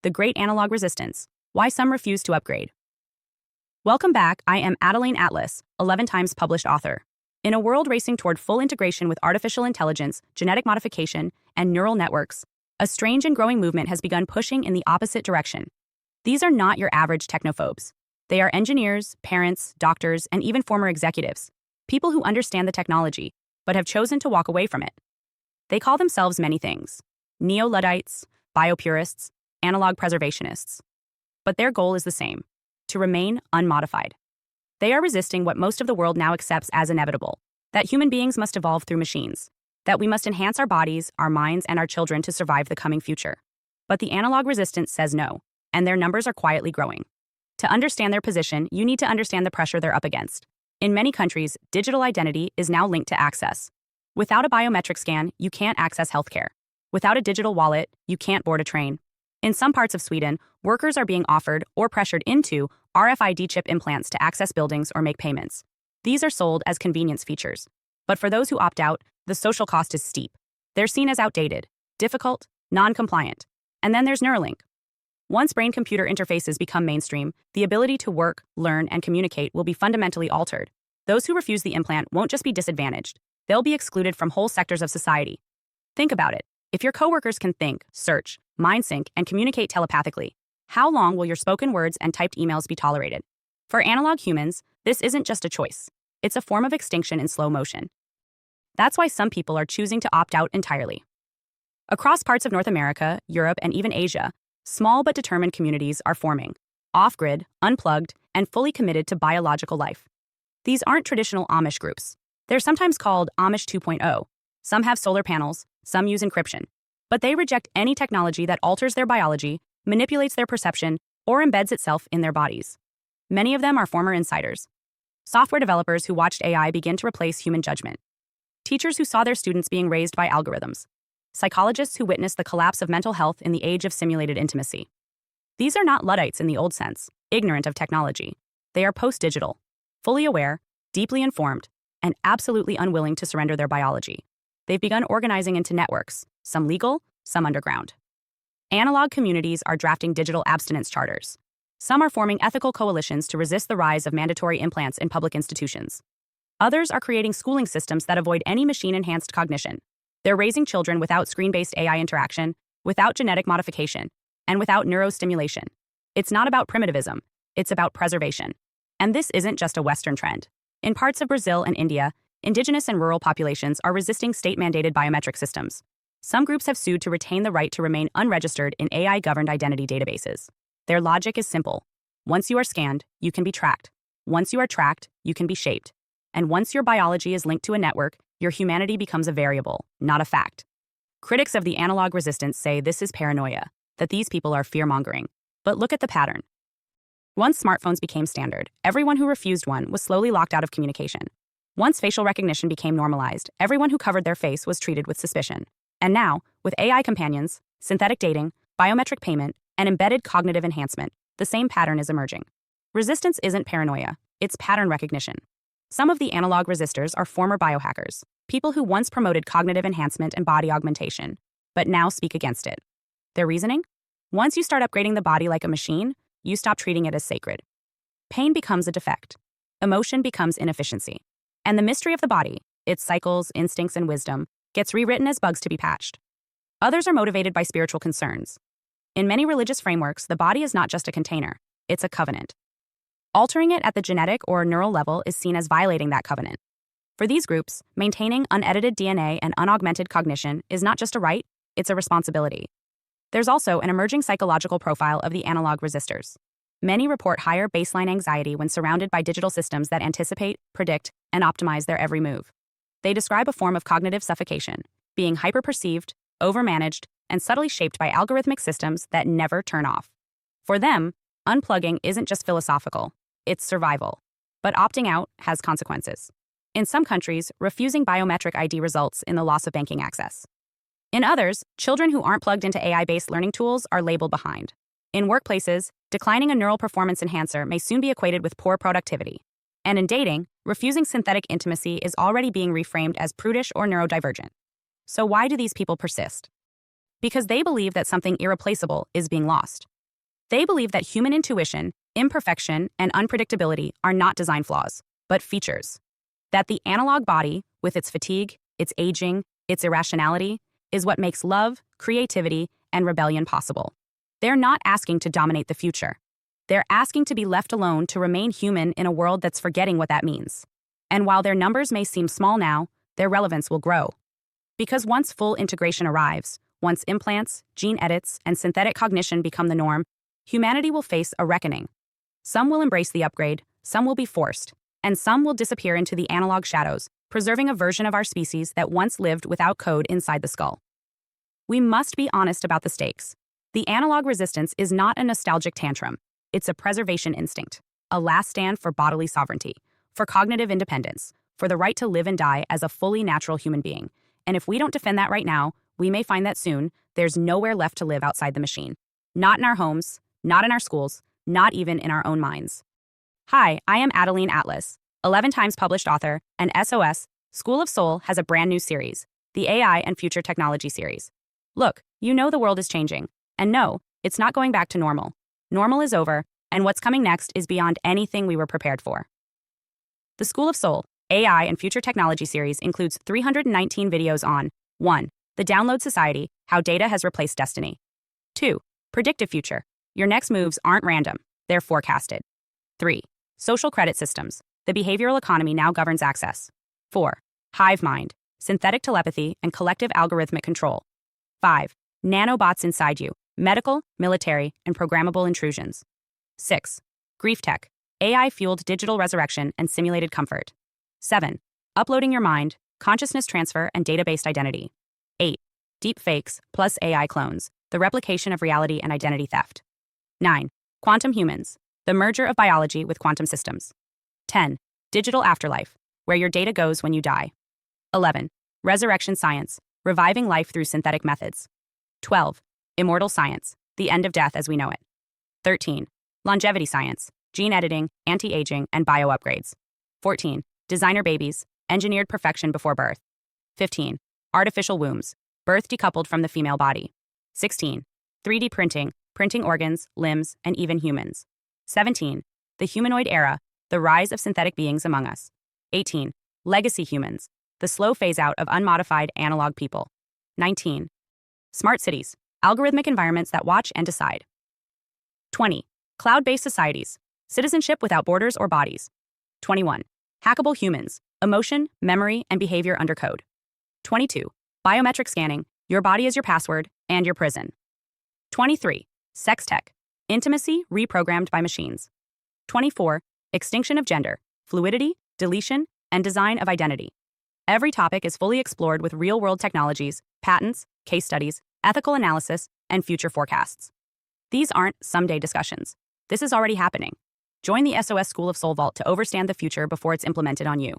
the great analog resistance, why some refuse to upgrade. Welcome back, I am Adeline Atlas, 11 times published author. In a world racing toward full integration with artificial intelligence, genetic modification, and neural networks, a strange and growing movement has begun pushing in the opposite direction. These are not your average technophobes. They are engineers, parents, doctors, and even former executives, people who understand the technology, but have chosen to walk away from it. They call themselves many things: neo-Luddites, biopurists, analog preservationists. But their goal is the same: to remain unmodified. They are resisting what most of the world now accepts as inevitable, that human beings must evolve through machines, that we must enhance our bodies, our minds, and our children to survive the coming future. But the analog resistance says no, and their numbers are quietly growing. To understand their position, you need to understand the pressure they're up against. In many countries, digital identity is now linked to access. Without a biometric scan, you can't access healthcare. Without a digital wallet, you can't board a train. In some parts of Sweden, workers are being offered or pressured into RFID chip implants to access buildings or make payments. These are sold as convenience features. But for those who opt out, the social cost is steep. They're seen as outdated, difficult, non-compliant. And then there's Neuralink. Once brain-computer interfaces become mainstream, the ability to work, learn, and communicate will be fundamentally altered. Those who refuse the implant won't just be disadvantaged, they'll be excluded from whole sectors of society. Think about it. If your coworkers can think, search, mind sync, and communicate telepathically, how long will your spoken words and typed emails be tolerated? For analog humans, this isn't just a choice. It's a form of extinction in slow motion. That's why some people are choosing to opt out entirely. Across parts of North America, Europe, and even Asia, small but determined communities are forming, off-grid, unplugged, and fully committed to biological life. These aren't traditional Amish groups. They're sometimes called Amish 2.0. Some have solar panels, some use encryption. But they reject any technology that alters their biology, manipulates their perception, or embeds itself in their bodies. Many of them are former insiders. Software developers who watched AI begin to replace human judgment. Teachers who saw their students being raised by algorithms. Psychologists who witnessed the collapse of mental health in the age of simulated intimacy. These are not Luddites in the old sense, ignorant of technology. They are post-digital, fully aware, deeply informed, and absolutely unwilling to surrender their biology. They've begun organizing into networks, some legal, some underground. Analog communities are drafting digital abstinence charters. Some are forming ethical coalitions to resist the rise of mandatory implants in public institutions. Others are creating schooling systems that avoid any machine-enhanced cognition. They're raising children without screen-based AI interaction, without genetic modification, and without neurostimulation. It's not about primitivism, it's about preservation. And this isn't just a Western trend. In parts of Brazil and India, indigenous and rural populations are resisting state-mandated biometric systems. Some groups have sued to retain the right to remain unregistered in AI-governed identity databases. Their logic is simple. Once you are scanned, you can be tracked. Once you are tracked, you can be shaped. And once your biology is linked to a network, your humanity becomes a variable, not a fact. Critics of the analog resistance say this is paranoia, that these people are fear-mongering. But look at the pattern. Once smartphones became standard, everyone who refused one was slowly locked out of communication. Once facial recognition became normalized, everyone who covered their face was treated with suspicion. And now, with AI companions, synthetic dating, biometric payment, and embedded cognitive enhancement, the same pattern is emerging. Resistance isn't paranoia, it's pattern recognition. Some of the analog resistors are former biohackers, people who once promoted cognitive enhancement and body augmentation, but now speak against it. Their reasoning? Once you start upgrading the body like a machine, you stop treating it as sacred. Pain becomes a defect. Emotion becomes inefficiency. And the mystery of the body, its cycles, instincts, and wisdom, gets rewritten as bugs to be patched. Others are motivated by spiritual concerns. In many religious frameworks, the body is not just a container, it's a covenant. Altering it at the genetic or neural level is seen as violating that covenant. For these groups, maintaining unedited DNA and unaugmented cognition is not just a right, it's a responsibility. There's also an emerging psychological profile of the analog resistors. Many report higher baseline anxiety when surrounded by digital systems that anticipate, predict, and optimize their every move. They describe a form of cognitive suffocation, being hyper-perceived, over-managed, and subtly shaped by algorithmic systems that never turn off. For them, unplugging isn't just philosophical, it's survival. But opting out has consequences. In some countries, refusing biometric ID results in the loss of banking access. In others, children who aren't plugged into AI-based learning tools are labeled behind. In workplaces, declining a neural performance enhancer may soon be equated with poor productivity. And in dating, refusing synthetic intimacy is already being reframed as prudish or neurodivergent. So why do these people persist? Because they believe that something irreplaceable is being lost. They believe that human intuition, imperfection, and unpredictability are not design flaws, but features. That the analog body, with its fatigue, its aging, its irrationality, is what makes love, creativity, and rebellion possible. They're not asking to dominate the future. They're asking to be left alone to remain human in a world that's forgetting what that means. And while their numbers may seem small now, their relevance will grow. Because once full integration arrives, once implants, gene edits, and synthetic cognition become the norm, humanity will face a reckoning. Some will embrace the upgrade, some will be forced, and some will disappear into the analog shadows, preserving a version of our species that once lived without code inside the skull. We must be honest about the stakes. The analog resistance is not a nostalgic tantrum. It's a preservation instinct, a last stand for bodily sovereignty, for cognitive independence, for the right to live and die as a fully natural human being. And if we don't defend that right now, we may find that soon there's nowhere left to live outside the machine. Not in our homes, not in our schools, not even in our own minds. Hi, I am Adeline Atlas, 11 times published author, and SOS, School of Soul has a brand new series, the AI and Future Technology series. Look, you know the world is changing. And no, it's not going back to normal. Normal is over, and what's coming next is beyond anything we were prepared for. The School of Soul, AI and Future Technology series includes 319 videos on 1. The Download Society, How Data Has Replaced Destiny. 2. Predictive Future. Your next moves aren't random, they're forecasted. 3. Social Credit Systems. The behavioral economy now governs access. 4. Hive Mind. Synthetic telepathy and collective algorithmic control. 5. Nanobots inside you. Medical, military, and programmable intrusions. 6. Grief Tech. AI-fueled digital resurrection and simulated comfort. 7. Uploading your mind, consciousness transfer, and data-based identity. 8. Deep fakes plus AI clones. The replication of reality and identity theft. 9. Quantum humans. The merger of biology with quantum systems. 10. Digital afterlife, where your data goes when you die. 11. Resurrection science, reviving life through synthetic methods. 12. Immortal science, the end of death as we know it. 13. Longevity science, gene editing, anti-aging, and bio-upgrades. 14. Designer babies, engineered perfection before birth. 15. Artificial wombs, birth decoupled from the female body. 16. 3D printing, printing organs, limbs, and even humans. 17. The humanoid era, the rise of synthetic beings among us. 18. Legacy humans, the slow phase-out of unmodified analog people. 19. Smart cities, algorithmic environments that watch and decide. 20. Cloud-based societies, citizenship without borders or bodies. 21. Hackable humans, emotion, memory, and behavior under code. 22. Biometric scanning, your body is your password and your prison. 23. Sex tech, intimacy reprogrammed by machines. 24. Extinction of gender, fluidity, deletion, and design of identity. Every topic is fully explored with real-world technologies, patents, case studies, ethical analysis, and future forecasts. These aren't someday discussions. This is already happening. Join the SOS School of Soul Vault to overstand the future before it's implemented on you.